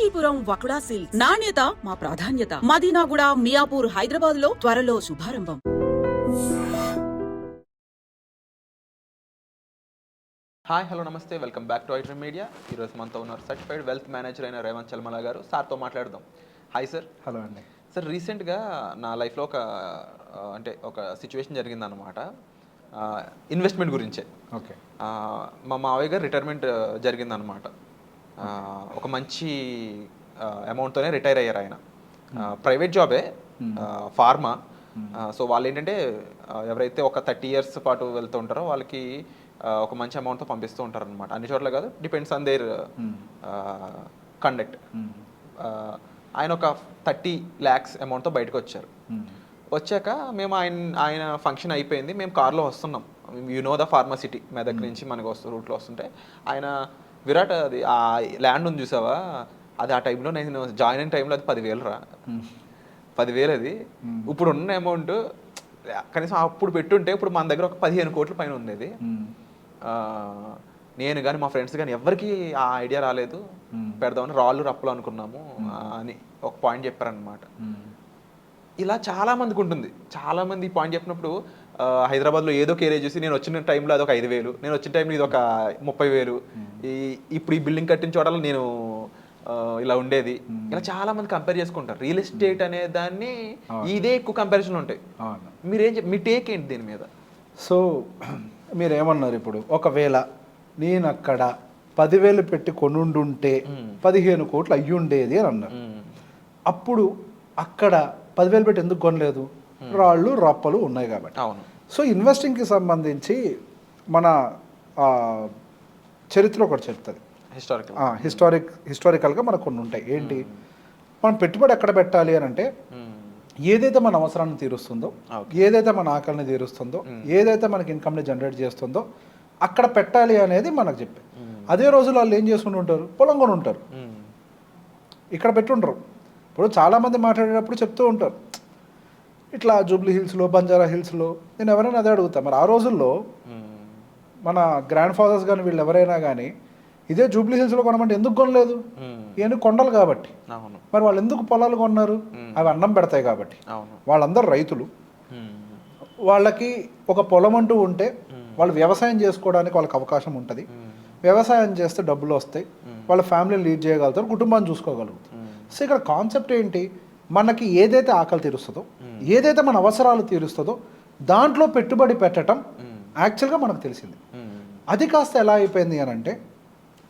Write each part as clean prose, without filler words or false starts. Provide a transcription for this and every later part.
Kanchipuram వకుడా silks నాణ్యత మా ప్రాధాన్యత. మదీనాగూడ, మియాపూర్, హైదరాబాద్ లో త్వరలో శుభారంభం. హాయ్ హలో నమస్తే, welcome back to iDream media. ఈరోజు మనతో ఉన్నారు సర్టిఫైడ్ వెల్త్ మేనేజర్ అయిన రేవంత్ చల్మల గారు. సార్తో మాట్లాడదాం. Hi sir. హలో అండి. సార్, రీసెంట్గా నా లైఫ్లో ఒక సిచ్యువేషన్ జరిగిందనమాట, ఇన్వెస్ట్మెంట్ గురించే. ఓకే. మా మావయ్య గారు రిటైర్మెంట్ జరిగిందనమాట. ఒక మంచి అమౌంట్తోనే రిటైర్ అయ్యారు ఆయన. ప్రైవేట్ జాబే, ఫార్మా. సో వాళ్ళు ఏంటంటే ఎవరైతే ఒక 30 years పాటు వెళ్తూ ఉంటారో వాళ్ళకి ఒక మంచి అమౌంట్తో పంపిస్తూ ఉంటారు అనమాట. అన్ని చోట్ల కాదు, డిపెండ్స్ ఆన్ దేర్ కండక్ట్. ఆయన ఒక 30 lakhs అమౌంట్తో బయటకు వచ్చారు. వచ్చాక మేము ఆయన ఫంక్షన్ అయిపోయింది, మేము కార్లో వస్తున్నాం. యు నో ద ఫార్మసిటీ, మెదక్ నుంచి మనకు రూట్లో వస్తుంటే ఆయన విరాట్ అది ఆ ల్యాండ్ ఉంది చూసావా, అది ఆ టైంలో నేను జాయిన్ అయిన టైంలో అది 10,000 రా. 10,000 అది. ఇప్పుడు ఉన్న అమౌంట్ కనీసం అప్పుడు పెట్టుంటే ఇప్పుడు మన దగ్గర ఒక 15 కోట్ల పైన ఉండేది. నేను కానీ మా ఫ్రెండ్స్ కానీ ఎవరికి ఆ ఐడియా రాలేదు, పెడదామని రాళ్ళు రప్పలు అనుకున్నాము అని ఒక పాయింట్ చెప్పారనమాట. ఇలా చాలామందికి ఉంటుంది. చాలామంది ఈ పాయింట్ చెప్పినప్పుడు హైదరాబాద్లో ఏదో ఒక ఏరియా చూసి నేను వచ్చిన టైంలో అది ఒక 5,000, నేను వచ్చిన టైంలో ఇది ఒక 30,000, ఇప్పుడు ఈ బిల్డింగ్ కట్టిన చోటలో నేను ఇలా ఉండేది, ఇలా చాలా మంది కంపేర్ చేసుకుంటారు. రియల్ ఎస్టేట్ అనే దాన్ని ఇదే ఎక్కువ కంపారిజన్ ఉంటాయి. మీ టేక్ ఏంటి దీని మీద? సో మీరేమన్నారు ఇప్పుడు, ఒకవేళ నేను అక్కడ 10,000 పెట్టి కొనుండుంటే 15 కోట్లు అయ్యుండేది అని అన్నారు. అప్పుడు అక్కడ 10,000 పెట్టి ఎందుకు కొనలేదు? రాళ్ళు రప్పలు ఉన్నాయి కాబట్టి. అవును. సో ఇన్వెస్టింగ్కి సంబంధించి మన చరిత్ర ఒకటి చెప్తుంది. హిస్టారికల్గా మనకు కొన్ని ఉంటాయి. ఏంటి, మనం పెట్టుబడి ఎక్కడ పెట్టాలి అని అంటే, ఏదైతే మన అవసరాన్ని తీరుస్తుందో, ఏదైతే మన ఆకలిని తీరుస్తుందో, ఏదైతే మనకి ఇన్కమ్ని జనరేట్ చేస్తుందో అక్కడ పెట్టాలి అనేది మనకు చెప్పే. అదే రోజులు వాళ్ళు ఏం చేసుకుని ఉంటారు, పొలం కొని ఉంటారు, ఇక్కడ పెట్టుంటారు. ఇప్పుడు చాలామంది మాట్లాడేటప్పుడు చెప్తూ ఉంటారు, ఇట్లా జూబ్లీ హిల్స్లో, బంజారా హిల్స్లో. నేను ఎవరైనా అదే అడుగుతా, మరి ఆ రోజుల్లో మన గ్రాండ్ ఫాదర్స్ కానీ వీళ్ళు ఎవరైనా కానీ ఇదే జూబ్లీ హిల్స్లో కొనమంటే ఎందుకు కొనలేదు? ఇవన్నీ కొండలు కాబట్టి. మరి వాళ్ళు ఎందుకు పొలాలు కొన్నారు? అవి అన్నం పెడతాయి కాబట్టి. వాళ్ళందరూ రైతులు, వాళ్ళకి ఒక పొలం అంటూ ఉంటే వాళ్ళు వ్యవసాయం చేసుకోవడానికి వాళ్ళకి అవకాశం ఉంటుంది. వ్యవసాయం చేస్తే డబ్బులు వస్తాయి, వాళ్ళ ఫ్యామిలీని లీడ్ చేయగలుగుతారు, కుటుంబాన్ని చూసుకోగలుగుతారు. సో ఇక్కడ కాన్సెప్ట్ ఏంటి, మనకి ఏదైతే ఆకలి తీరుస్తుందో, ఏదైతే మన అవసరాలు తీరుస్తుందో దాంట్లో పెట్టుబడి పెట్టడం యాక్చువల్గా మనకు తెలిసింది. అది కాస్త ఎలా అయిపోయింది అని అంటే,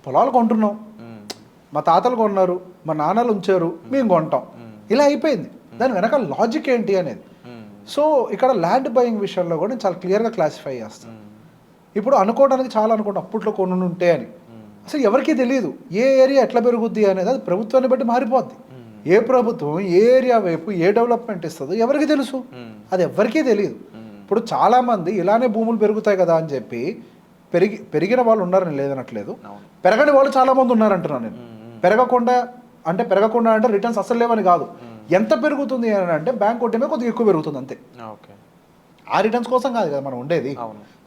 పొలాలు కొంటున్నాం, మా తాతలు కొన్నారు, మా నాన్నలు ఉంచారు, మేము కొంటాం, ఇలా అయిపోయింది. దాని వెనక లాజిక్ ఏంటి అనేది. సో ఇక్కడ ల్యాండ్ బయింగ్ విషయంలో కూడా నేను చాలా క్లియర్గా క్లాసిఫై చేస్తాను. ఇప్పుడు అనుకోవడానికి చాలా అనుకుంటాం, అప్పట్లో కొన్ని ఉంటే అని. అసలు ఎవరికీ తెలియదు ఏ ఏరియా ఎట్లా పెరుగుద్ది అనేది. అది ప్రభుత్వాన్ని బట్టి మారిపోద్ది. ఏ ప్రభుత్వం ఏ ఏరియా వైపు ఏ డెవలప్మెంట్ ఇస్తుందో ఎవరికి తెలుసు? అది ఎవరికీ తెలియదు. ఇప్పుడు చాలామంది ఇలానే భూములు పెరుగుతాయి కదా అని చెప్పి పెరిగిన వాళ్ళు ఉన్నారని లేదనట్లేదు, పెరగని వాళ్ళు చాలామంది ఉన్నారంటున్నాను నేను. పెరగకుండా అంటే రిటర్న్స్ అసలు లేవని కాదు. ఎంత పెరుగుతుంది అని అంటే బ్యాంక్ కొట్టేమే కొద్దిగా ఎక్కువ పెరుగుతుంది అంతే. ఆ రిటర్న్స్ కోసం కాదు కదా మనం ఉండేది.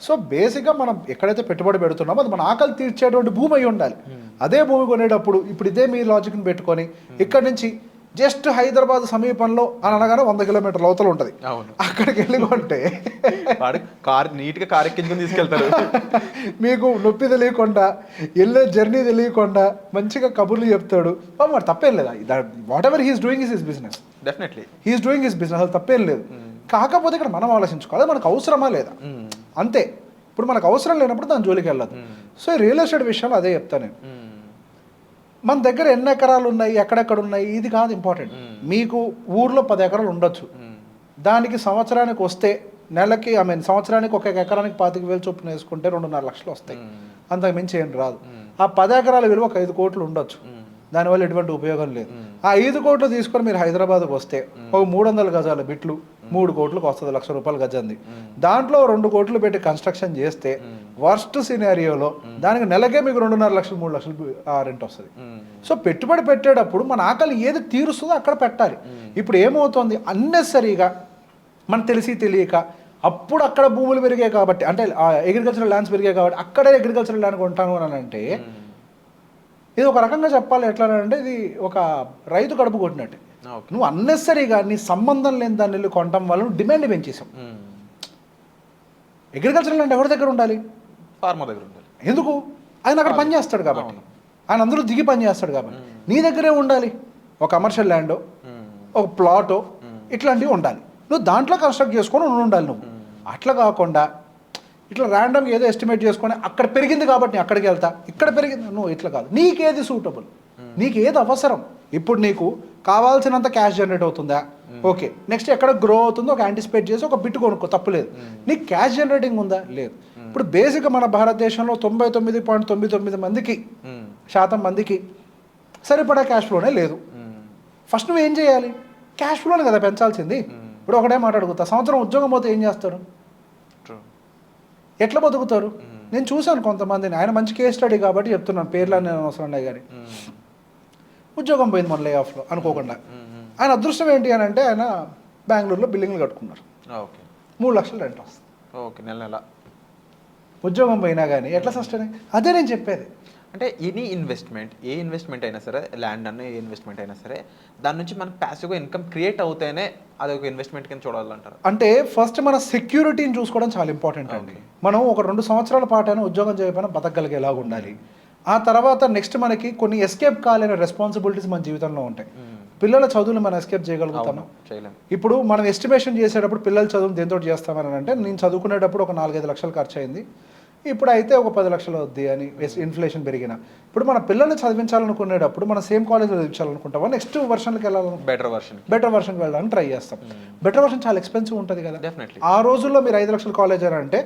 సో బేసిక్గా మనం ఎక్కడైతే పెట్టుబడి పెడుతున్నామో అది మన ఆకలి తీర్చేటువంటి భూమి అయి ఉండాలి. అదే భూమి కొనేటప్పుడు ఇప్పుడు ఇదే మీ లాజిక్ని పెట్టుకొని ఇక్కడి నుంచి జస్ట్ హైదరాబాద్ సమీపంలో అని అనగానే 100 కిలోమీటర్ల అవతల ఉంటుంది, అక్కడికి వెళ్ళి కొంటే నీట్గా కార్ ఎక్కించుకొని తీసుకెళ్తారు. మీకు నొప్పి తెలియకుండా, వెళ్ళే జర్నీ తెలియకుండా మంచిగా కబుర్లు చెప్తాడు. మరి తప్పేం లేదా? What ever he's doing is his business. Definitely he's doing his business, అది తప్పేం లేదు. కాకపోతే ఇక్కడ మనం ఆలోచించుకోవాలి, మనకు అవసరమా లేదా అంతే. ఇప్పుడు మనకు అవసరం లేనప్పుడు దాని జోలికి వెళ్ళదు. సో రియల్ ఎస్టేట్ విషయంలో అదే చెప్తాను నేను. మన దగ్గర ఎన్ని ఎకరాలు ఉన్నాయి, ఎక్కడెక్కడ ఉన్నాయి, ఇది కాదు ఇంపార్టెంట్. మీకు ఊర్లో 10 ఎకరాలు ఉండొచ్చు, దానికి సంవత్సరానికి వస్తే నెలకి సంవత్సరానికి ఒక ఎకరానికి 25,000 చొప్పున వేసుకుంటే 2.5 లక్షలు వస్తాయి. అంతకు మించి ఏం రాదు. ఆ 10 ఎకరాల విలువ ఒక 5 కోట్లు ఉండొచ్చు, దానివల్ల ఎటువంటి ఉపయోగం లేదు. ఆ 5 కోట్లు తీసుకొని మీరు హైదరాబాద్కి వస్తే ఒక 300 గజాల బిట్లు 3 కోట్లకు వస్తుంది, ₹1,00,000 గజంది. దాంట్లో 2 కోట్లు పెట్టి కన్స్ట్రక్షన్ చేస్తే వర్స్ట్ సినారియోలో దానికి నెలకే మీకు 2.5 లక్షలు 3 లక్షలు రెంట్ వస్తుంది. సో పెట్టుబడి పెట్టేటప్పుడు మన ఆకలి ఏది తీరుస్తుందో అక్కడ పెట్టాలి. ఇప్పుడు ఏమవుతుంది, అన్నెసరీగా మనకు తెలిసి తెలియక అప్పుడు అక్కడ భూములు పెరిగాయి కాబట్టి, అంటే అగ్రికల్చరల్ ల్యాండ్స్ పెరిగాయి కాబట్టి అక్కడే అగ్రికల్చరల్ ల్యాండ్ కొంటాను అని అంటే ఇది ఒక రకంగా చెప్పాలి ఎట్లా అంటే ఇది ఒక రైతు కడుపు కొట్టినట్టే. నువ్వు అన్నెసరీగా నీ సంబంధం లేని దాన్ని వెళ్ళి కొనటం వల్ల నువ్వు డిమాండ్ పెంచేసావు. అగ్రికల్చర్ ల్యాండ్ ఎవరి దగ్గర ఉండాలి? ఫార్మర్ దగ్గర ఉండాలి. ఎందుకు? ఆయన అక్కడ పని చేస్తాడు కాబట్టి, ఆయన అందరూ దిగి పని చేస్తాడు కాబట్టి నీ దగ్గరే ఉండాలి. ఒక కమర్షియల్ ల్యాండో, ఒక ప్లాటో ఇట్లాంటివి ఉండాలి. నువ్వు దాంట్లో కన్స్ట్రక్ట్ చేసుకొని ఉండాలి. నువ్వు అట్లా కాకుండా ఇట్లా ర్యాండమ్గా ఏదో ఎస్టిమేట్ చేసుకొని అక్కడ పెరిగింది కాబట్టి నేను అక్కడికి వెళ్తా, ఇక్కడ పెరిగింది నువ్వు ఇట్లా కాదు. నీకేది సూటబుల్, నీకు ఏది అవసరం. ఇప్పుడు నీకు కావాల్సినంత క్యాష్ జనరేట్ అవుతుందా? ఓకే. నెక్స్ట్ ఎక్కడ గ్రో అవుతుందో ఒక యాంటిసిపేట్ చేసి ఒక బిట్ కొనుక్కో, తప్పులేదు. నీకు క్యాష్ జనరేటింగ్ ఉందా? లేదు. ఇప్పుడు బేసిక్గా మన భారతదేశంలో 99.99% శాతం మందికి సరిపడా క్యాష్ ఫ్లోనే లేదు. ఫస్ట్ నువ్వు ఏం చేయాలి? క్యాష్ ఫ్లోనే కదా పెంచాల్సింది. ఇప్పుడు ఒకటే మాట్లాడుకుంటా, సంవత్సరం ఉద్యోగం పోతే ఏం చేస్తారు? ఎట్లా బతుకుతారు? నేను చూశాను కొంతమందిని. ఆయన మంచి కేస్ స్టడీ కాబట్టి చెప్తున్నాను, పేర్లు నేను అవసరం ఉన్నాయి. కానీ ఉద్యోగం పోయింది మన లే ఆఫ్లో అనుకోకుండా. ఆయన అదృష్టం ఏంటి అని అంటే ఆయన బెంగళూరులో బిల్డింగ్లు కట్టుకున్నారు. 3 లక్షలు రెంట్ వస్తుంది. ఓకే, నెల ఉద్యోగం పోయినా కానీ ఎట్లా సస్టైన్? అదే నేను చెప్పేది. అంటే ఎనీ ఇన్వెస్ట్మెంట్, ఏ ఇన్వెస్ట్మెంట్ అయినా సరే, ల్యాండ్ అన్న ఏ ఇన్వెస్ట్మెంట్ అయినా సరే, దాని నుంచి మనకు ప్యాసివ్గా ఇన్కమ్ క్రియేట్ అవుతేనే అది ఒక ఇన్వెస్ట్మెంట్ కింద చూడాలంటారు. అంటే ఫస్ట్ మన సెక్యూరిటీని చూసుకోవడం చాలా ఇంపార్టెంట్ అండి. మనం ఒక 2 సంవత్సరాల పాటైనా ఉద్యోగం చేయకపోయినా బతకగలిగేలాగా ఉండాలి. ఆ తర్వాత నెక్స్ట్ మనకి కొన్ని ఎస్కేప్ కాలేని రెస్పాన్సిబిలిటీస్ మన జీవితంలో ఉంటాయి. పిల్లల చదువులు మనం ఎస్కేప్ చేయగలుగుతాము? ఇప్పుడు మనం ఎస్టిమేషన్ చేసేటప్పుడు పిల్లల చదువు దేంతో చేస్తామని అంటే, నేను చదువుకునేటప్పుడు ఒక 4-5 లక్షలు ఖర్చు అయింది, ఇప్పుడు అయితే ఒక 10 లక్షలు అవుద్ది అని ఇన్ఫ్లేషన్ పెరిగిన. ఇప్పుడు మన పిల్లల్ని చదివించాలనుకునేటప్పుడు మనం సేమ్ కాలేజ్లో చదివించాలనుకుంటామా? నెక్స్ట్ వర్షన్కి వెళ్ళాలి, బెటర్ వర్షన్కి వెళ్ళడానికి ట్రై చేస్తాం. బెటర్ వర్షన్ చాలా ఎక్స్పెన్సివ్ ఉంటుంది కదా. ఆ రోజుల్లో మీరు 5 లక్షల కాలేజ్ అని అంటే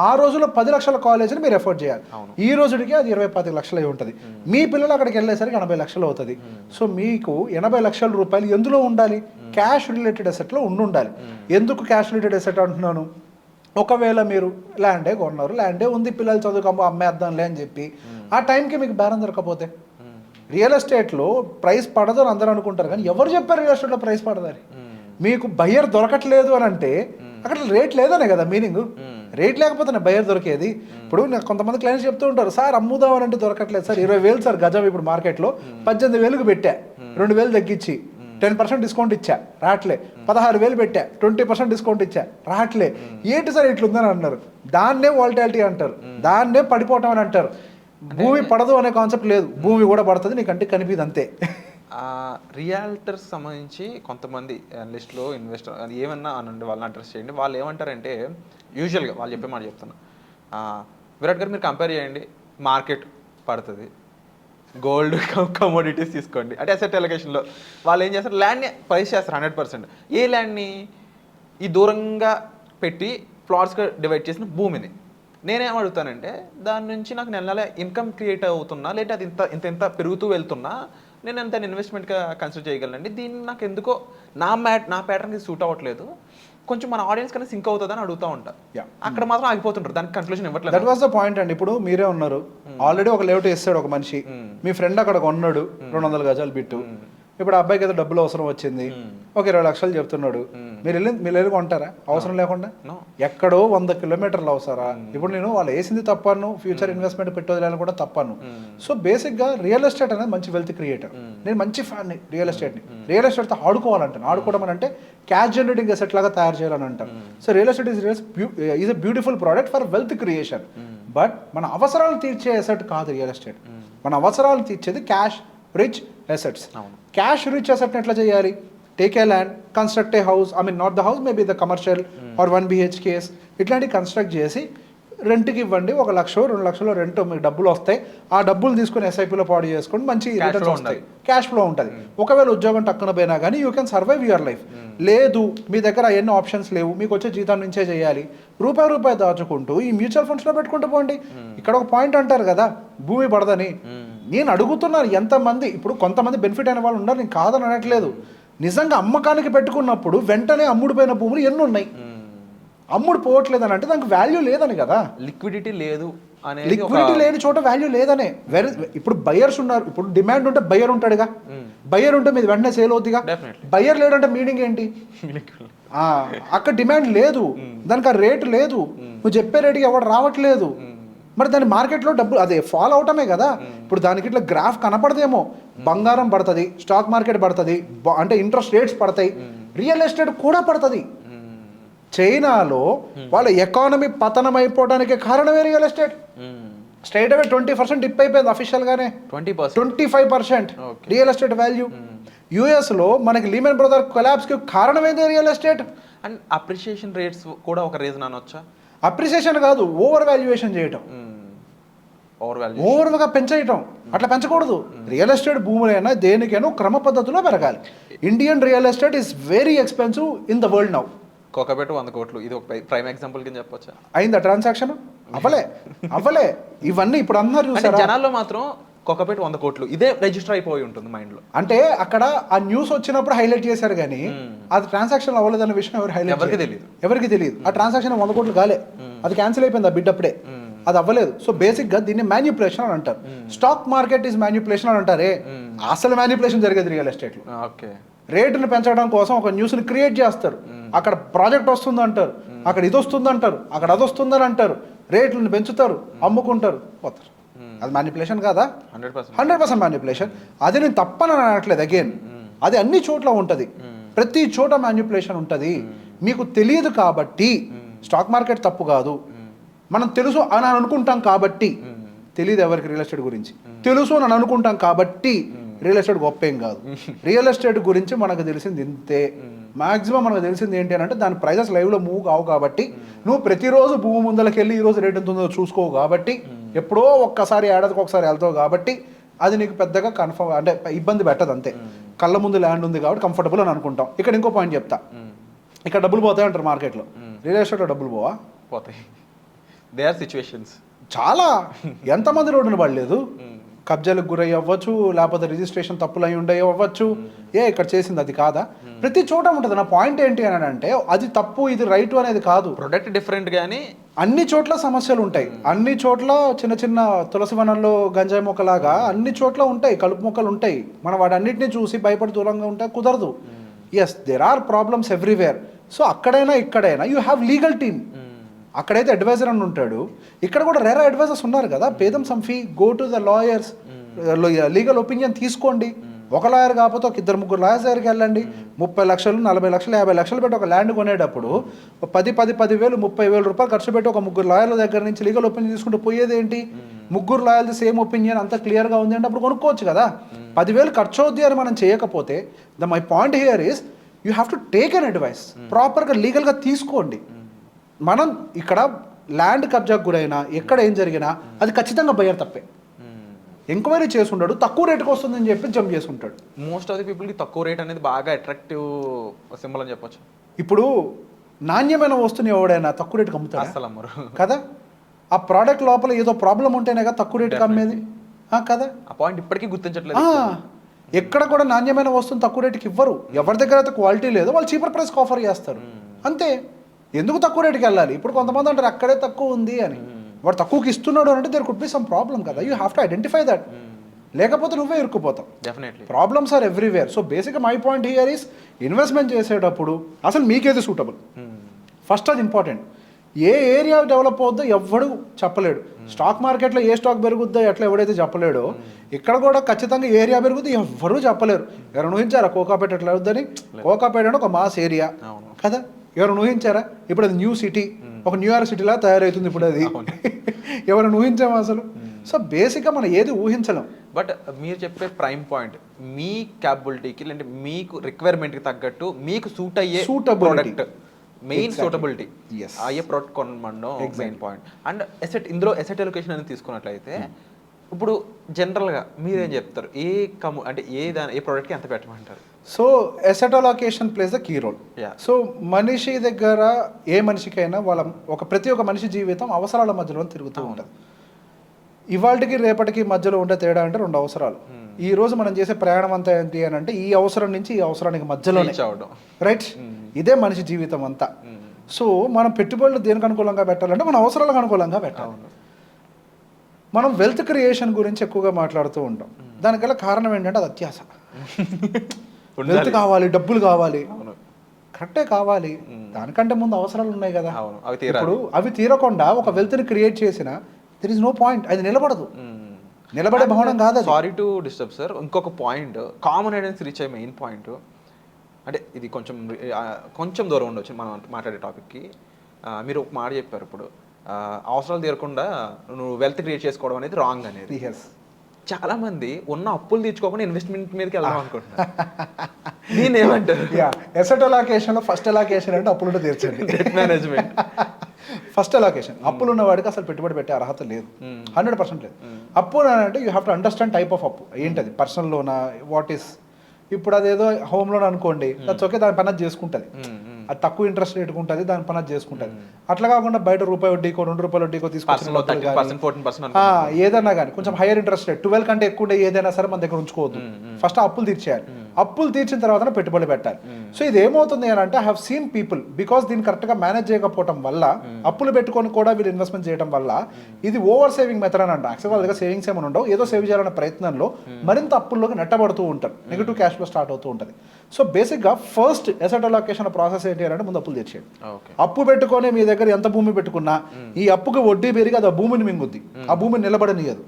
ఆ రోజుల్లో 10 లక్షల కాలేజీని మీరు ఎఫోర్డ్ చేయాలి. ఈ రోజుకి అది 20-25 లక్షలు అయి ఉంటుంది. మీ పిల్లలు అక్కడికి వెళ్ళేసరికి 80 లక్షలు అవుతుంది. సో మీకు 80 లక్షల రూపాయలు ఎందులో ఉండాలి? క్యాష్ రిలేటెడ్ అసెట్లో ఉండాలి. ఎందుకు క్యాష్ రిలేటెడ్ అసెట్ అంటున్నాను? ఒకవేళ మీరు ల్యాండే కొన్నారు, ల్యాండే ఉంది, పిల్లలు చదువుకమ్మ అమ్మేద్దాంలే అని చెప్పి ఆ టైంకి మీకు బేరం దొరకపోతే, రియల్ ఎస్టేట్లో ప్రైస్ పడదు అని అందరూ అనుకుంటారు, కానీ ఎవరు చెప్పారు రియల్ ఎస్టేట్లో ప్రైస్ పడదని? మీకు బయ్యర్ దొరకట్లేదు అని అంటే అక్కడ రేట్ లేదనే కదా మీనింగ్. రేట్ లేకపోతేనే బయ్యర్ దొరికేది. ఇప్పుడు నాకు కొంతమంది క్లయింట్స్ చెప్తూ ఉంటారు, సార్ అమ్ముదాం అని అంటే దొరకట్లేదు సార్, 20,000 సార్ గజం ఇప్పుడు మార్కెట్లో, 18,000కి పెట్టా, 2,000 తగ్గించి 10% డిస్కౌంట్ ఇచ్చా, రాట్లే. 16,000 పెట్టా, 20% డిస్కౌంట్ ఇచ్చా, రాట్లే. ఏంటి సార్ ఇట్లుందని అన్నారు. దాన్నే వాలటాలిటీ అంటారు, దాన్నే పడిపోవటం అని అంటారు. భూమి పడదు అనే కాన్సెప్ట్ లేదు, భూమి కూడా పడుతుంది, నీకు అంటే కనిపిది అంతే. రియాల్టర్స్ సంబంధించి కొంతమంది అనలిస్ట్లో ఇన్వెస్టర్ ఏమన్నా అనండి, వాళ్ళని అడ్రస్ చేయండి. వాళ్ళు ఏమంటారంటే, యూజువల్గా వాళ్ళు చెప్పే మాట చెప్తున్నా, విరాట్ గారు మీరు కంపేర్ చేయండి, మార్కెట్ పడుతుంది, గోల్డ్ కమోడిటీస్ తీసుకోండి అంటే అసెట్ అలొకేషన్లో వాళ్ళు ఏం చేస్తారు, ల్యాండ్ని ప్రైస్ చేస్తారు 100%. ఏ ల్యాండ్ని? ఈ దూరంగా పెట్టి ప్లాట్స్గా డివైడ్ చేసిన భూమిని. నేనేం అడుగుతానంటే, దాని నుంచి నాకు నెల ఇన్కమ్ క్రియేట్ అవుతున్నా, లేదా అది ఇంత పెరుగుతూ వెళ్తున్నా, నేను ఎంత ఇన్వెస్ట్మెంట్గా కన్సిడర్ చేయగలనండి. దీన్ని నాకు ఎందుకో నా ప్యాటర్న్కి సూట్ అవ్వట్లేదు, కొంచెం మన ఆడియన్స్ కన్నా సింక్ అవుతుందని అడుగుతూ ఉంటారు. అక్కడ మాత్రం ఆగిపోతుంటారు, దానికి కన్క్లూజన్ ఇవ్వట్లేదు. దట్ వాస్ ద పాయింట్ అండి. ఇప్పుడు మీరే ఉన్నారు, ఆల్రెడీ ఒక లేఅవుట్ వేస్తాడు ఒక మనిషి, మీ ఫ్రెండ్ అక్కడ కొన్నాడు 200 గజాలు బిట్టు. ఇప్పుడు ఆ అబ్బాయికి ఏదో డబ్బులు అవసరం వచ్చింది, ఒక 20 లక్షలు చెప్తున్నాడు, మీరు వెళ్ళి కొంటారా అవసరం లేకుండా? ఎక్కడో 100 కిలోమీటర్లు అవసరా? ఇప్పుడు నేను వాళ్ళు వేసింది తప్పను, ఫ్యూచర్ ఇన్వెస్ట్మెంట్ పెట్టొదిలేని కూడా తప్పను. సో బేసిక్గా రియల్ ఎస్టేట్ అనేది మంచి వెల్త్ క్రియేటర్. నేను మంచి ఫ్యాన్ని రియల్ ఎస్టేట్ని. రియల్ ఎస్టేట్తో ఆడుకోవాలంటాను. ఆడుకోవడం అని అంటే క్యాష్ జనరేటింగ్ అసెట్ లాగా తయారు చేయాలని అంటాను. So real estate is a beautiful product for wealth creation. But మన అవసరాలు తీర్చే అసెట్ కాదు రియల్ ఎస్టేట్. మన అవసరాలు తీర్చేది cash rich assets. Cash rich అసెట్ని ఎట్లా చేయాలి? Take a land, construct a house, not the house, maybe the commercial or 1 BHKs ఇట్లాంటివి కన్స్ట్రక్ట్ చేసి రెంట్కి ఇవ్వండి. 1 లక్షో 2 లక్షలో రెంట్ మీకు డబ్బులు వస్తాయి. ఆ డబ్బులు తీసుకుని SIPలో పాడు చేసుకొని మంచి రిటర్న్స్ వస్తాయి, క్యాష్ ఫ్లో ఉంటుంది. ఒకవేళ ఉద్యోగం టక్కున పోయినా కానీ you can survive your life. లేదు మీ దగ్గర ఎన్నో ఆప్షన్స్ లేవు, మీకు వచ్చే జీతం నుంచే చేయాలి, రూపాయి దాచుకుంటూ ఈ మ్యూచువల్ ఫండ్స్లో పెట్టుకుంటూ పోండి. ఇక్కడ ఒక పాయింట్ అంటారు కదా, భూమి పడదని. నేను అడుగుతున్నాను ఎంతమంది, ఇప్పుడు కొంతమంది బెనిఫిట్ అయిన వాళ్ళు ఉన్నారు, నేను కాదని అనట్లేదు. నిజంగా అమ్మకానికి పెట్టుకున్నప్పుడు వెంటనే అమ్ముడుపోయిన భూములు ఎన్ని ఉన్నాయి? అమ్ముడు పోవట్లేదు అని అంటే దానికి వాల్యూ లేదని కదా. లిక్విడిటీ లేదు, లిక్విడిటీ లేని చోట వాల్యూ లేదనే. ఇప్పుడు బయర్స్ ఉన్నారు, ఇప్పుడు డిమాండ్ ఉంటే బయర్ ఉంటాడుగా, బయర్ ఉంటే మీది వెంటనే సేల్ అవుతుందిగా. బయర్ లేడంటే మీనింగ్ ఏంటి? అక్కడ డిమాండ్ లేదు, దానికి ఆ రేటు లేదు, నువ్వు చెప్పే రేటుకి ఎవరు రావట్లేదు, మరి దాని మార్కెట్లో డబ్బులు అదే ఫాలో అవటమే కదా. ఇప్పుడు దానికి ఇట్లా గ్రాఫ్ కనపడదేమో, బంగారం పడుతుంది, స్టాక్ మార్కెట్ పడుతుంది, అంటే ఇంట్రెస్ట్ రేట్స్ పడతాయి, రియల్ ఎస్టేట్ కూడా పడుతుంది. చైనాలో వాళ్ళ ఎకానమీ పతనం అయిపోవడానికి కారణమే రియల్ ఎస్టేట్. స్ట్రైట్ అవే 20% డిప్ అయిపోయింది అఫీషియల్గానే, 25% రియల్ ఎస్టేట్ వాల్యూ. యుఎస్లో మనకి లీమన్ బ్రదర్ కొలాబ్స్కి కారణం ఏంటి? Real estate. And appreciation rates కూడా ఒక రీజన్ అనొచ్చా? అప్రిసియేషన్ కాదు, ఓవర్ వాల్యుయేషన్ చేయటం, ఓవర్గా పెంచేయటం. అట్లా పెంచకూడదు. రియల్ ఎస్టేట్ భూములైనా దేనికైనా క్రమ పద్ధతిలో పెరగాలి. Indian real estate is very expensive in the world now. కోకబెట్ 100 కోట్లు, ఇది ఒక ప్రైమ్ ఎగ్జాంపుల్ కింద చెప్పొచ్చా? అయిందా ట్రాన్సాక్షన్? అవ్వలే. ఇవన్నీ ఇప్పుడు అందరూ చూసారా? జనాల్లో మాత్రం కోకబెట్ 100 కోట్లు ఇదే రిజిస్టర్ అయిపోయి ఉంటుంది మైండ్ లో. అంటే అక్కడ ఆ న్యూస్ వచ్చినప్పుడు హైలైట్ చేశారు కానీ అది ట్రాన్సాక్షన్ అవ్వలేదన్న విషయం ఎవరికి తెలియదు. ఆ ట్రాన్సాక్షన్ 100 కోట్లు కాలే, అది క్యాన్సిల్ అయిపోయింది ఆ బిడ్ అప్పుడే, అది అవ్వలేదు. సో బేసిక్ గా దీన్ని మ్యానిపులేషన్ అని అంటారు. స్టాక్ మార్కెట్ ఈజ్ మ్యానిపులేషన్ అని అంటారే, అసలు మ్యానిపులేషన్ జరిగేది రియల్ ఎస్టేట్ లో. రేటును పెంచడం కోసం ఒక న్యూస్ ని క్రియేట్ చేస్తారు. అక్కడ ప్రాజెక్ట్ వస్తుంది అంటారు, అక్కడ ఇది వస్తుంది అంటారు, అక్కడ అది వస్తుందని అంటారు, రేట్లను పెంచుతారు, అమ్ముకుంటారు, పోతారు. అది మ్యానిపులేషన్ కాదా? 100% మ్యానిపులేషన్. అది నేను తప్పని అనట్లేదు. అగైన్ అది అన్ని చోట్ల ఉంటుంది, ప్రతి చోట మ్యానిపులేషన్ ఉంటుంది. మీకు తెలియదు కాబట్టి స్టాక్ మార్కెట్ తప్పు కాదు, మనం తెలుసు అని అనుకుంటాం కాబట్టి. తెలియదు ఎవరికి రియల్ ఎస్టేట్ గురించి, తెలుసు అని అనుకుంటాం కాబట్టి రియల్ ఎస్టేట్ గొప్ప ఏం కాదు. రియల్ ఎస్టేట్ గురించి మనకు తెలిసింది ఇంతే. మాక్సిమం మనకు తెలిసింది ఏంటి అని అంటే దాని ప్రైజెస్ లైవ్లో మూవ్ కావు కాబట్టి, నువ్వు ప్రతిరోజు భూమి ముందలకి వెళ్ళి ఈరోజు రేట్ ఎంత ఉందో చూసుకోవు కాబట్టి, ఎప్పుడో ఒక్కసారి ఏడాదికి ఒకసారి వెళ్తావు కాబట్టి అది నీకు పెద్దగా కన్ఫర్మ్ అంటే ఇబ్బంది పెట్టదు. అంతే, కళ్ళ ముందు ల్యాండ్ ఉంది కాబట్టి కంఫర్టబుల్ అని అనుకుంటాం. ఇక్కడ ఇంకో పాయింట్ చెప్తా, ఇక్కడ డబ్బులు పోతాయి అంటారు మార్కెట్లో, రియల్ ఎస్టేట్లో డబ్బులు పోతాయి. దే ఆర్ సిచ్యువేషన్స్ చాలా. ఎంతమంది రోడ్డును పడలేదు, కబ్జాలకు గురై అవ్వచ్చు, లేకపోతే రిజిస్ట్రేషన్ తప్పులు అయి ఉండే అవ్వచ్చు. ఇక్కడ చేసింది అది కాదా? ప్రతి చోట ఉంటుంది. నా పాయింట్ ఏంటి అని అంటే అది తప్పు ఇది రైట్ అనేది కాదు, ప్రొడక్ట్ డిఫరెంట్. కానీ అన్ని చోట్ల సమస్యలు ఉంటాయి, అన్ని చోట్ల చిన్న చిన్న తులసి వనంలో గంజాయి మొక్కలాగా అన్ని చోట్ల ఉంటాయి, కలుపు మొక్కలు ఉంటాయి. మనం వాటన్నిటిని చూసి భయపడి దూరంగా ఉంటే కుదరదు. Yes, there are problems everywhere. So అక్కడైనా ఇక్కడైనా యూ హ్యావ్ లీగల్ టీమ్. అక్కడైతే అడ్వైజర్ అని ఉంటాడు, ఇక్కడ కూడా రేరా అడ్వైజర్స్ ఉన్నారు కదా. పేదం సంఫీ, go to the lawyers, legal opinion తీసుకోండి. ఒక లాయర్ కాకపోతే ఒక 2-3 లాయర్స్ దగ్గరికి వెళ్ళండి. 30 లక్షలు 40 లక్షలు 50 లక్షలు పెట్టి ఒక ల్యాండ్ కొనేటప్పుడు 10,000 30,000 రూపాయలు ఖర్చు పెట్టి ఒక 3 లాయర్ల దగ్గర నుంచి లీగల్ ఒపీనియన్ తీసుకుంటూ పోయేది ఏంటి? 3 లాయర్లు సేమ్ ఒపీనియన్ అంతా క్లియర్గా ఉంది అంటే అప్పుడు కొనుక్కోవచ్చు కదా. 10,000 ఖర్చు అవుద్ది అని మనం చేయకపోతే my point here is you have to take an advice. ప్రాపర్గా లీగల్గా తీసుకోండి. మనం ఇక్కడ ల్యాండ్ కబ్జాకు గురైనా ఎక్కడ ఏం జరిగినా అది ఖచ్చితంగా బయ్యర్ తప్పే. ఎంక్వైరీ చేసి ఉంటాడు, తక్కువ రేటుకి వస్తుందని చెప్పి జంప్ చేసుకుంటాడు. మోస్ట్ ఆఫ్ ది పీపుల్కి తక్కువ రేట్ అనేది బాగా అట్రాక్టివ్ సింబల్ అని చెప్పొచ్చు. ఇప్పుడు నాణ్యమైన వస్తువుని ఎవడైనా తక్కువ రేటుకి అమ్ముతాడు? అసలు అమ్మరు కదా. ఆ ప్రోడక్ట్ లోపల ఏదో ప్రాబ్లం ఉంటేనే కదా తక్కువ రేటుకి అమ్మేది కదా. ఆ పాయింట్ ఇప్పటికీ గుర్తించట్లేదు. ఎక్కడ కూడా నాణ్యమైన వస్తువుని తక్కువ రేటుకి ఇవ్వరు. ఎవరి దగ్గర అయితే క్వాలిటీ లేదో వాళ్ళు చీపర్ ప్రైస్కి ఆఫర్ చేస్తారు అంతే. ఎందుకు తక్కువ రేటుకి వెళ్ళాలి? ఇప్పుడు కొంతమంది అంటారు అక్కడే తక్కువ ఉంది అని. వాడు తక్కువకి ఇస్తున్నాడు అంటే there could be some problem కదా. You have to identify that. లేకపోతే నువ్వే ఇరుక్కుపోతావు. Definitely problems are everywhere. So బేసిక్గా my point here is investment చేసేటప్పుడు అసలు మీకేది సూటబుల్ ఫస్ట్, అది ఇంపార్టెంట్. ఏ ఏరియా డెవలప్ అవుద్దో ఎవ్వడు చెప్పలేడు. స్టాక్ మార్కెట్లో ఏ స్టాక్ పెరుగుద్దో ఎట్లా ఎవడైతే చెప్పలేడో ఇక్కడ కూడా ఖచ్చితంగా ఏరియా పెరుగుద్ది ఎవ్వరూ చెప్పలేరు. ఎవరు ఊహించారా కోకాపేట ఎట్లా అవుద్దని? కోకాపేట అంటే ఒక మాస్ ఏరియా కదా. ఎవరు ఊహించారా? ఇప్పుడు అది న్యూ సిటీ, ఒక న్యూయార్క్ సిటీలా తయారవుతుంది ఇప్పుడు అది. ఎవరైనా ఊహించామా అసలు? సో బేసిక్గా మనం ఏది ఊహించలేం. బట్ మీరు చెప్పే ప్రైమ్ పాయింట్ మీ క్యాపబిలిటీకి లేదంటే మీకు రిక్వైర్మెంట్కి తగ్గట్టు మీకు సూట్ అయ్యే ప్రోడక్ట్, మెయిన్ సూటబిలిటీ అయ్యే ప్రోడక్ట్ కొనమండం మెయిన్ పాయింట్. అండ్ ఇందులో ఎసెట్ అలొకేషన్ అనేది తీసుకున్నట్లయితే ఇప్పుడు జనరల్గా మీరేం చెప్తారు? అంటే ఏ ప్రోడక్ట్కి ఎంత పెట్టమంటారు? So asset allocation plays the key role. So మనిషి దగ్గర ఏ మనిషికైనా వాళ్ళ ప్రతి ఒక్క మనిషి జీవితం అవసరాల మధ్యలో తిరుగుతూ ఉంటుంది. ఇవాళకి రేపటికి మధ్యలో ఉండే తేడా అంటే 2 అవసరాలు. ఈ రోజు మనం చేసే ప్రయాణం అంతా ఏంటి అని అంటే ఈ అవసరం నుంచి ఈ అవసరానికి మధ్యలోనే, రైట్? ఇదే మనిషి జీవితం అంతా. సో మనం పెట్టుబడులు దేనికి అనుకూలంగా పెట్టాలంటే మన అవసరాలకు అనుకూలంగా పెట్టాలి. మనం వెల్త్ క్రియేషన్ గురించి ఎక్కువగా మాట్లాడుతూ ఉంటాం. దానికల్లా కారణం ఏంటంటే అది అత్యాశ. వెల్త్ కావాలి, డబ్బులు కావాలి, కరెక్టే కావాలి. దానికంటే ముందు అవసరాలు ఉన్నాయి కదా. ఇప్పుడు అవి తీరకుండా ఒక వెల్త్ని క్రియేట్ చేసిన దెర్ ఇస్ నో పాయింట్. అది నిలబడదు, నిలబడే భవనం కాదు. సారీ టు డిస్టర్బ్ సార్, ఇంకొక పాయింట్, కామన్ ఐడెన్స్ రీచ్ అయ్యే మెయిన్ పాయింట్ అంటే ఇది కొంచెం దూరం ఉండొచ్చు మనం మాట్లాడే టాపిక్కి. మీరు ఒక మాట చెప్పారు ఇప్పుడు, అవసరాలు తీరకుండా నువ్వు వెల్త్ క్రియేట్ చేసుకోవడం అనేది రాంగ్ అనేది. చాలా మంది ఉన్న అప్పులు తీర్చుకోకుండా ఇన్వెస్ట్మెంట్ మీదకి వెళ్దాం అనుకుంటున్నారు. నేనేమంటారు, ఎసెట్ అలొకేషన్లో ఫస్ట్ అలొకేషన్ అంటే అప్పులు తీర్చండి. Debt management first allocation. అప్పులు ఉన్న వాడికి అసలు పెట్టుబడి పెట్టే అర్హత లేదు, 100% లేదు. అప్పు అంటే you have to understand type of అప్పు ఏంటది. పర్సనల్ లోనా, వాట్ ఈస్, ఇప్పుడు అదేదో హోమ్ లోన్ అనుకోండి, దట్స్ ఓకే, దాని పని అది చేసుకుంటుంది, అది తక్కువ ఇంట్రెస్ట్ రేట్ ఉంటుంది, దాని పని అది చేసుకుంటుంది. అట్లా కాకుండా బయట రూపాయి వడ్డీకో ₹2 వడ్డీకో తీసుకొచ్చిన ఏదన్నా కానీ కొంచెం హైయర్ ఇంట్రెస్ట్ రేట్ 12 కంటే ఎక్కువ ఉండే ఏదైనా సరే మన దగ్గర ఉంచుకోవద్దు. ఫస్ట్ అప్పులు తీర్చేయాలి, అప్పులు తీర్చిన తర్వాత పెట్టుబడి పెట్టాలి. సో ఇది ఏమవుతుంది అని అంటే, I have seen people because దీన్ని కరెక్ట్గా మేనేజ్ చేయకపోవడం వల్ల, అప్పులు పెట్టుకొని కూడా వీళ్ళు ఇన్వెస్ట్మెంట్ చేయడం వల్ల, ఇది ఓవర్ సేవింగ్ మెథడ్ అని అంట. యాక్చువల్గా వాళ్ళ దగ్గర సేవింగ్స్ ఏమైనా ఉండవు, ఏదో సేవ్ చేయాలనే ప్రయత్నంలో మరింత అప్పుల్లోకి నెట్టబడుతూ ఉంటారు, నెగిటివ్ క్యాష్ ఫ్లో స్టార్ట్ అవుతూ ఉంటుంది. సో బేసిక్గా ఫస్ట్ ఎసెట్ అలొకేషన్ ప్రాసెస్ ఏంటి అంటే, ముందు అప్పులు తెచ్చేయండి. అప్పు పెట్టుకొని మీ దగ్గర ఎంత భూమి పెట్టుకున్నా ఈ అప్పుకి వడ్డీ పెరిగి అది ఆ భూమిని మింగుద్ది, ఆ భూమిని నిలబడనియదు.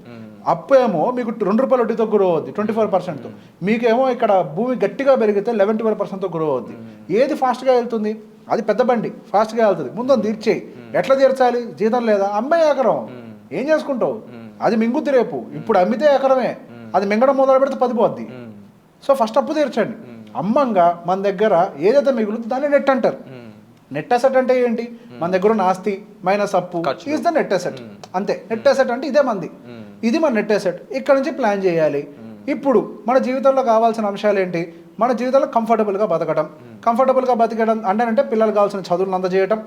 అప్పు ఏమో మీకు ₹2 వడ్డీతో గ్రో అవుద్ది 24%తో, మీకేమో ఇక్కడ భూమి గట్టిగా పెరిగితే 11-12%తో గ్రో అవుద్ది. ఏది ఫాస్ట్గా వెళ్తుంది? అది పెద్ద బండి ఫాస్ట్గా వెళ్తుంది. ముందు తీర్చేయి. ఎట్లా తీర్చాలి? జీతం లేదా? అమ్మే ఎకరం ఏం చేసుకుంటావు? అది మింగుద్ది రేపు. ఇప్పుడు అమ్మితే ఎకరమే, అది మింగడం మొదలు పెడితే 10 పోద్ది. సో ఫస్ట్ అప్పు తీర్చండి. అమ్మంగా మన దగ్గర ఏదైతే మిగులుతుందో దాన్ని నెట్ అంటారు. నెట్ అసెట్ అంటే ఏంటి? మన దగ్గర ఉన్న ఆస్తి మైనస్ అప్పు ఈజ్ ద నెట్ అసెట్. అంతే. నెట్ అసెట్ అంటే ఇదే మంది, ఇది మన నెట్ అసెట్. ఇక్కడ నుంచి ప్లాన్ చేయాలి. ఇప్పుడు మన జీవితంలో కావాల్సిన అంశాలు ఏంటి? మన జీవితంలో కంఫర్టబుల్గా బతకడం. కంఫర్టబుల్గా బతకడం అంటే పిల్లలకు కావాల్సిన చదువులను అందజేయటం,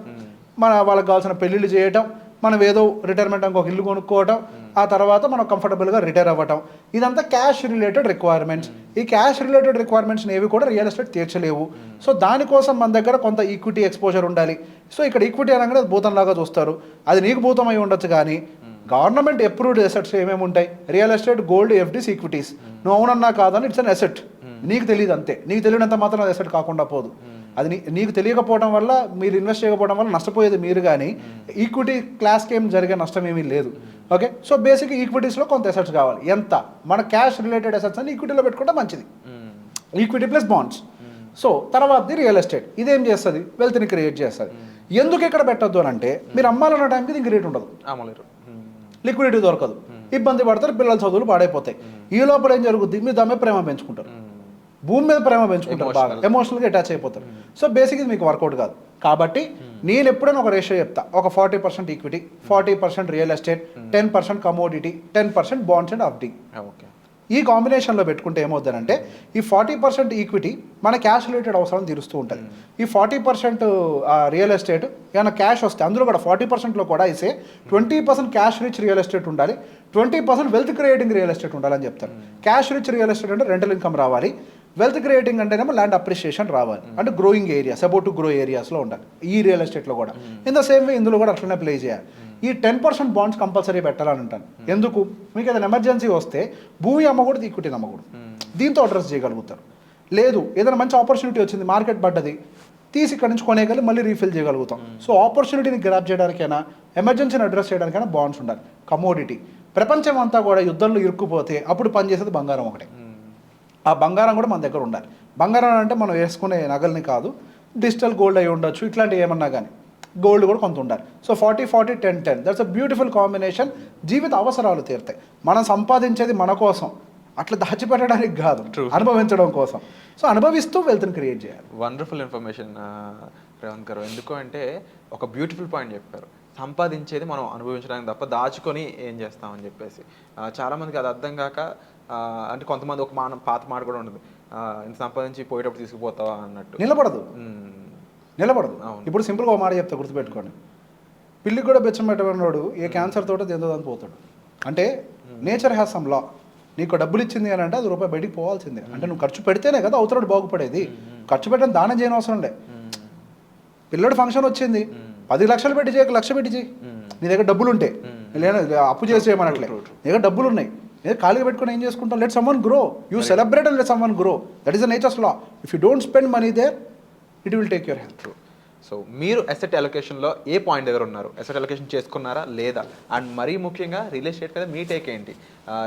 వాళ్ళకి కావాల్సిన పెళ్ళిళ్ళు చేయటం, మనం ఏదో రిటైర్మెంట్ ఇంకొక ఇల్లు కొనుక్కోవటం, ఆ తర్వాత మనం కంఫర్టబుల్గా రిటైర్ అవ్వటం. ఇదంతా క్యాష్ రిలేటెడ్ రిక్వైర్మెంట్స్. ఈ క్యాష్ రిలేటెడ్ రిక్వైర్మెంట్స్ని ఏవి కూడా రియల్ ఎస్టేట్ తీర్చలేవు. సో దానికోసం మన దగ్గర కొంత ఈక్విటీ ఎక్స్పోజర్ ఉండాలి. సో ఇక్కడ ఈక్విటీ అనగానే భూతంలాగా చూస్తారు, అది నీకు భూతం అయి ఉండొచ్చు. కానీ గవర్నమెంట్ అప్రూవ్డ్ అసెట్స్ ఏమేమి ఉంటాయి? Real estate, gold, FDs, equities. నువ్వు అవునన్నా కాదని ఇట్స్ అన్ అసెట్. నీకు తెలియదు అంతే. నీకు తెలియనంత మాత్రం అది అసెట్ కాకుండా పోదు. అది నీకు తెలియకపోవడం వల్ల, మీరు ఇన్వెస్ట్ చేయకపోవడం వల్ల నష్టపోయేది మీరు. కానీ ఈక్విటీ క్లాస్కి ఏం జరిగే నష్టం ఏమీ లేదు. ఓకే. సో బేసిక్ ఈక్విటీస్లో కొంత అసెట్స్ కావాలి. ఎంత? మన క్యాష్ రిలేటెడ్ అసెట్స్ అని ఈక్విటీలో పెట్టుకుంటే మంచిది. Equity plus bonds. సో తర్వాతది రియల్ ఎస్టేట్. ఇదేం చేస్తుంది? వెల్త్ని క్రియేట్ చేస్తుంది. ఎందుకు ఇక్కడ పెట్టద్దు అని అంటే, మీరు అమ్మాలన్న టైంకి దీనికి రేట్ ఉండదు, లిక్విడిటీ దొరకదు, ఇబ్బంది పడతారు, పిల్లల చదువులు పాడైపోతాయి. ఈ లోపల ఏం జరుగుద్ది? మీరు దాని మీద ప్రేమ పెంచుకుంటారు, భూమి మీద ప్రేమ పెంచుకుంటారు, బాగా ఎమోషనల్గా అటాచ్ అయిపోతారు. సో బేసిక్ ఇది మీకు వర్కౌట్ కాదు. కాబట్టి నేను ఎప్పుడైనా ఒక రేషియో చెప్తా, ఒక 40% equity, 40% real estate, 10% commodity, 10% bonds and FD. Okay. ఈ కాంబినేషన్లో పెట్టుకుంటే ఏమవుతుందంటే, ఈ 40% ఈక్విటీ మన క్యాష్ రిలేటెడ్ అవసరం తీరుస్తూ ఉంటుంది. ఈ 40% రియల్ ఎస్టేట్ ఏమైనా క్యాష్ వస్తే, అందులో కూడా 40%లో కూడా ఇసే 20% క్యాష్ రిచ్ రియల్ ఎస్టేట్ ఉండాలి, 20% వెల్త్ క్రియేటింగ్ రియల్ ఎస్టేట్ ఉండాలని చెప్తారు. క్యాష్ రిచ్ రియల్ ఎస్టేట్ అంటే రెంటల్ ఇన్కమ్ రావాలి, వెల్త్ క్రియేటింగ్ అంటేనేమో ల్యాండ్ అప్రిషియేషన్ రావాలి, అంటే growing areas, about to grow ఏరియాస్లో ఉండాలి. ఈ రియల్ ఎస్టేట్లో కూడా ఇన్ ద సేమ్ వే ఇందులో కూడా అట్లనే ప్లే చేయాలి. ఈ 10% బాండ్స్ కంపల్సరీ పెట్టాలని అంటాను. ఎందుకు? మీకు ఏదైనా ఎమర్జెన్సీ వస్తే భూమి అమ్మకూడదు, ఈక్విటీ అమ్మకూడదు. దీంతో అడ్రస్ చేయగలుగుతారు. లేదు, ఏదైనా మంచి ఆపర్చునిటీ వచ్చింది, మార్కెట్ పడ్డది, తీసి ఇక్కడ నుంచి కొనేయగలి మళ్ళీ రీఫిల్ చేయగలుగుతాం. సో ఆపర్చునిటీని గ్రాప్ చేయడానికైనా, ఎమర్జెన్సీని అడ్రస్ చేయడానికైనా బాండ్స్ ఉండాలి. కమోడిటీ. ప్రపంచం అంతా కూడా యుద్ధంలో ఇరుక్కుపోతే అప్పుడు పనిచేసేది బంగారం ఒకటే. ఆ బంగారం కూడా మన దగ్గర ఉండాలి. బంగారం అంటే మనం వేసుకునే నగల్ని కాదు, డిజిటల్ గోల్డ్ అయి ఉండొచ్చు, ఇట్లాంటివి ఏమన్నా కానీ గోల్డ్ కూడా కొంత ఉండాలి. So 40-40-10-10 that's a beautiful combination. జీవిత అవసరాలు తీరుతాయి. మనం సంపాదించేది మన కోసం, అట్లా దాచిపెట్టడానికి కాదు, అనుభవించడం కోసం. సో అనుభవిస్తూ వెల్త్ని క్రియేట్ చేయాలి. వండర్ఫుల్ ఇన్ఫర్మేషన్ రేవంత్ గారు. ఎందుకు అంటే ఒక బ్యూటిఫుల్ పాయింట్ చెప్పారు, సంపాదించేది మనం అనుభవించడానికి తప్ప దాచుకొని ఏం చేస్తామని చెప్పేసి. చాలామందికి అది అర్థం కాక, అంటే కొంతమంది ఒక పాత మాట కూడా ఉంటుంది, ఇంత సంపాదించి పోయేటప్పుడు తీసుకుపోతావా అన్నట్టు. నిలబడదు. ఇప్పుడు సింపుల్గా ఒక మాట చెప్తా, గుర్తుపెట్టుకోండి. పిల్లికి కూడా బెచ్చం పెట్టబడినోడు ఏ క్యాన్సర్ తోట దేంతో దాన్ని పోతాడు. అంటే నేచర్ హ్యాస్ సమ్ లా. నీకు డబ్బులు ఇచ్చింది అని అంటే అది రూపాయి బయటికి పోవాల్సిందే. అంటే నువ్వు ఖర్చు పెడితేనే కదా అవతలడు బాగుపడేది. ఖర్చు పెట్టని దానం చేయని అవసరం లే. పిల్లడు ఫంక్షన్ వచ్చింది, 10 లక్షలు పెట్టి చేయ, 1 లక్ష పెట్టి చేయి. నీ దగ్గర డబ్బులు ఉంటే, అప్పు చేసి చేయమనట్లే. నీ దగ్గర డబ్బులు ఉన్నాయి, ఖాళీగా పెట్టుకుని ఏం చేసుకుంటాం? Let someone grow. You celebrate and let someone grow. That is the nature's law. If you don't spend money there, it will take your health. So మీరు అసెట్ అలొకేషన్లో ఏ పాయింట్ దగ్గర ఉన్నారు? అసెట్ అలొకేషన్ చేసుకున్నారా లేదా? అండ్ మరీ ముఖ్యంగా real estate మీద మీ టేక్ ఏంటి?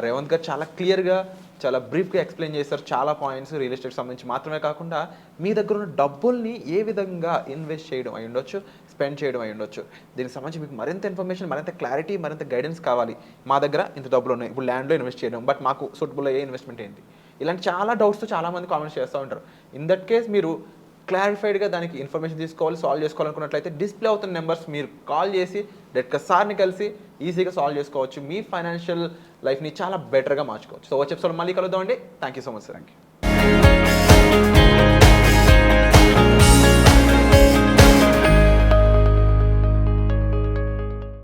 రేవంత్ గారు చాలా క్లియర్గా చాలా బ్రీఫ్గా ఎక్స్ప్లెయిన్ చేస్తారు చాలా పాయింట్స్ రియల్ ఎస్టేట్ సంబంధించి మాత్రమే కాకుండా మీ దగ్గర ఉన్న డబ్బుల్ని ఏ విధంగా ఇన్వెస్ట్ చేయడం అయి ఉండొచ్చు, స్పెండ్ చేయడం అయి ఉండొచ్చు. దీనికి సంబంధించి మీకు మరింత ఇన్ఫర్మేషన్, మరింత క్లారిటీ, మరింత గైడెన్స్ కావాలి. మా దగ్గర ఇంత డబ్బులు ఉన్నాయి, ఇప్పుడు ల్యాండ్లో ఇన్వెస్ట్ చేయడం, బట్ మాకు సూటబుల్ అయ్యే ఇన్వెస్ట్మెంట్ ఏంటి? ఇలాంటి చాలా డౌట్స్తో చాలామంది కామెంట్స్ చేస్తూ ఉంటారు. ఇన్ దట్ కేస్ మీరు క్లారిఫైడ్గా దానికి ఇన్ఫర్మేషన్ తీసుకోవాలి, సాల్వ్ చేసుకోవాలనుకున్నట్లయితే డిస్ప్లే అవుతున్న నెంబర్స్ మీరు కాల్ చేసి డైరెక్ట్గా సార్ని కలిసి ఈజీగా సాల్వ్ చేసుకోవచ్చు. మీ ఫైనాన్షియల్ లైఫ్ని చాలా బెటర్గా మార్చుకోవచ్చు. సో వచ్చే ఎపిసోడ్ మళ్ళీ కలుద్దామండి. Thank you so much sir. Thank you.